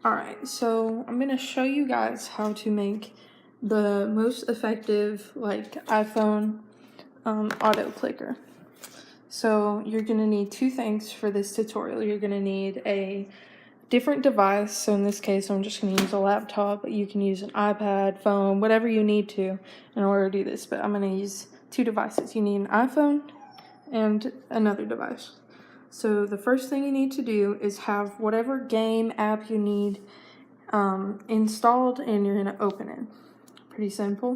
Alright, so I'm going to show you guys how to make the most effective iPhone auto clicker. So you're going to need two things for this tutorial. You're going to need a different device. So in this case, I'm just going to use a laptop, but you can use an iPad, phone, whatever you need to in order to do this. But I'm going to use two devices. You need an iPhone and another device. So the first thing you need to do is have whatever game app you need installed, and you're going to open it. Pretty simple.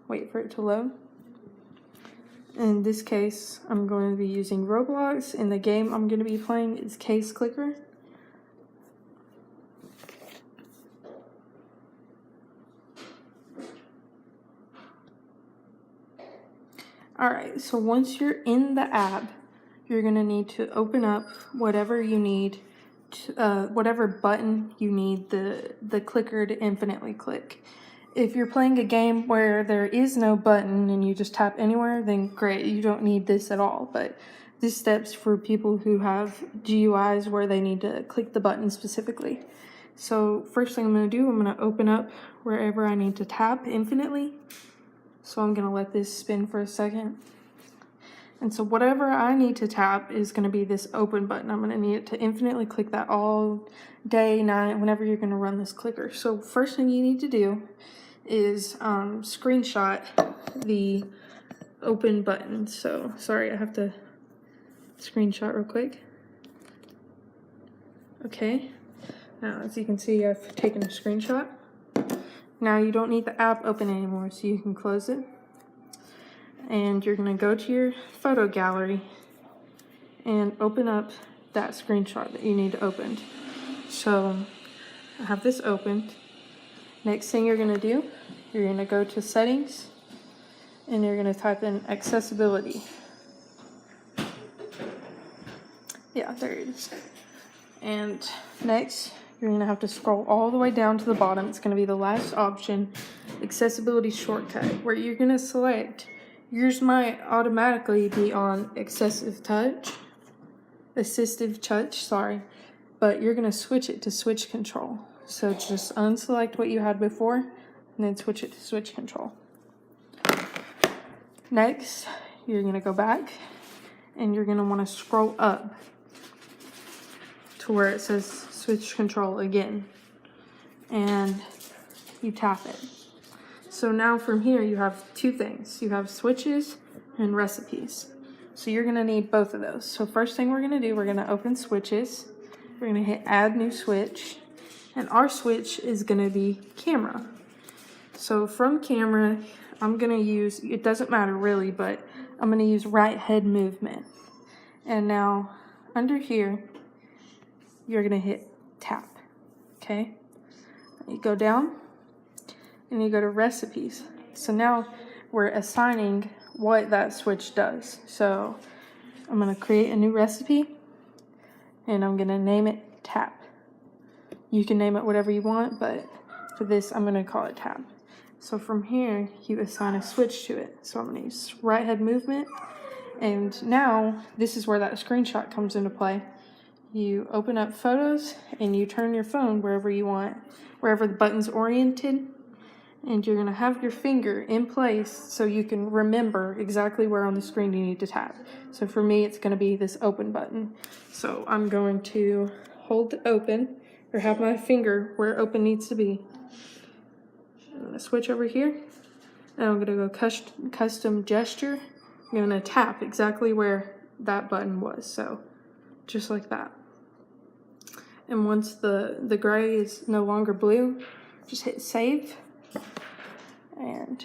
Wait for it to load. In this case, I'm going to be using Roblox, and the game I'm going to be playing is Case Clicker. Alright, so once you're in the app, you're going to need to open up whatever you need, whatever button you need the clicker to infinitely click. If you're playing a game where there is no button and you just tap anywhere, then great, you don't need this at all. But this step's for people who have GUIs where they need to click the button specifically. So first thing I'm going to do, I'm going to open up wherever I need to tap infinitely. So I'm going to let this spin for a second. And so whatever I need to tap is going to be this open button. I'm going to need it to infinitely click that all day, night, whenever you're going to run this clicker. So first thing you need to do is screenshot the open button. So sorry, I have to screenshot real quick. Okay, now as you can see, I've taken a screenshot. Now you don't need the app open anymore, so you can close it. And you're going to go to your photo gallery and open up that screenshot that you need opened. So I have this opened. Next thing you're going to do, you're going to go to settings and you're going to type in accessibility. Yeah, there it is. And next, you're going to have to scroll all the way down to the bottom. It's going to be the last option, accessibility shortcut, where you're going to select. Yours might automatically be on assistive touch, sorry, but you're going to switch it to switch control. So just unselect what you had before and then switch it to switch control. Next, you're going to go back and you're going to want to scroll up to where it says switch control again, and you tap it. So now from here you have two things. You have switches and recipes. So you're going to need both of those. So first thing we're going to do, we're going to open switches. We're going to hit add new switch. And our switch is going to be camera. So from camera, I'm going to use, it doesn't matter really, but I'm going to use right head movement. And now under here, you're going to hit tap. Okay? You go down. And you go to recipes. So now we're assigning what that switch does. So I'm going to create a new recipe and I'm going to name it tap. You can name it whatever you want, but for this I'm going to call it tap. So from here you assign a switch to it. So I'm going to use right head movement, and now this is where that screenshot comes into play. You open up photos and you turn your phone wherever you want, wherever the button's oriented. And you're going to have your finger in place so you can remember exactly where on the screen you need to tap. So for me, it's going to be this open button. So I'm going to hold open, or have my finger where open needs to be. I'm going to switch over here, and I'm going to go custom gesture. I'm going to tap exactly where that button was. So just like that. And once the gray is no longer blue, just hit save. And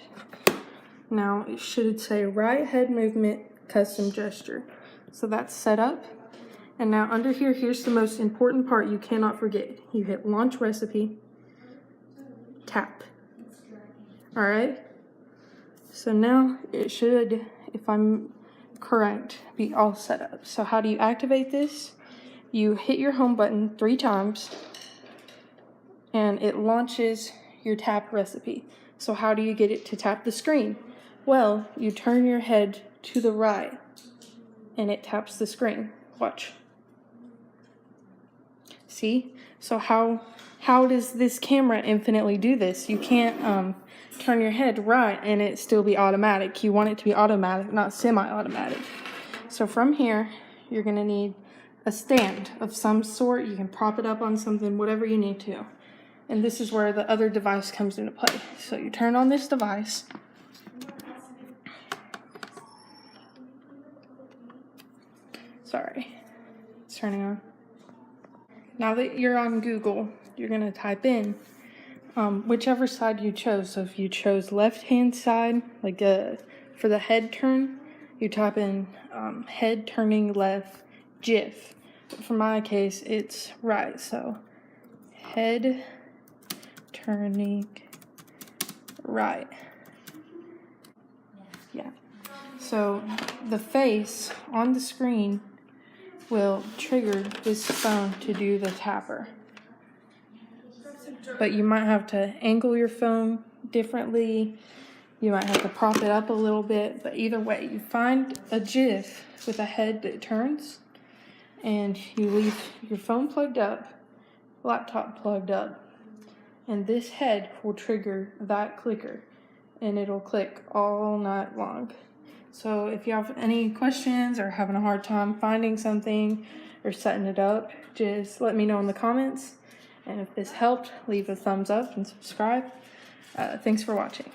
now it should say right head movement custom gesture. So that's set up. And now under here, here's the most important part you cannot forget. You hit launch recipe, tap. All right. So now it should, if I'm correct, be all set up. So how do you activate this? You hit your home button 3 times and it launches your tap recipe. So how do you get it to tap the screen? Well, you turn your head to the right and it taps the screen. Watch. See? So how does this camera infinitely do this? You can't turn your head right and it still be automatic. You want it to be automatic, not semi-automatic. So from here, you're gonna need a stand of some sort. You can prop it up on something, whatever you need to. And this is where the other device comes into play. So you turn on this device. Sorry, it's turning on. Now that you're on Google, you're gonna type in whichever side you chose. So if you chose left-hand side, like for the head turn, you type in head turning left GIF. For my case, it's right. So head turning right. Yeah. So the face on the screen will trigger this phone to do the tapper. But you might have to angle your phone differently. You might have to prop it up a little bit. But either way, you find a GIF with a head that turns, and you leave your phone plugged up, laptop plugged up, and this head will trigger that clicker, and it'll click all night long. So if you have any questions or having a hard time finding something or setting it up, just let me know in the comments. And if this helped, leave a thumbs up and subscribe. Thanks for watching.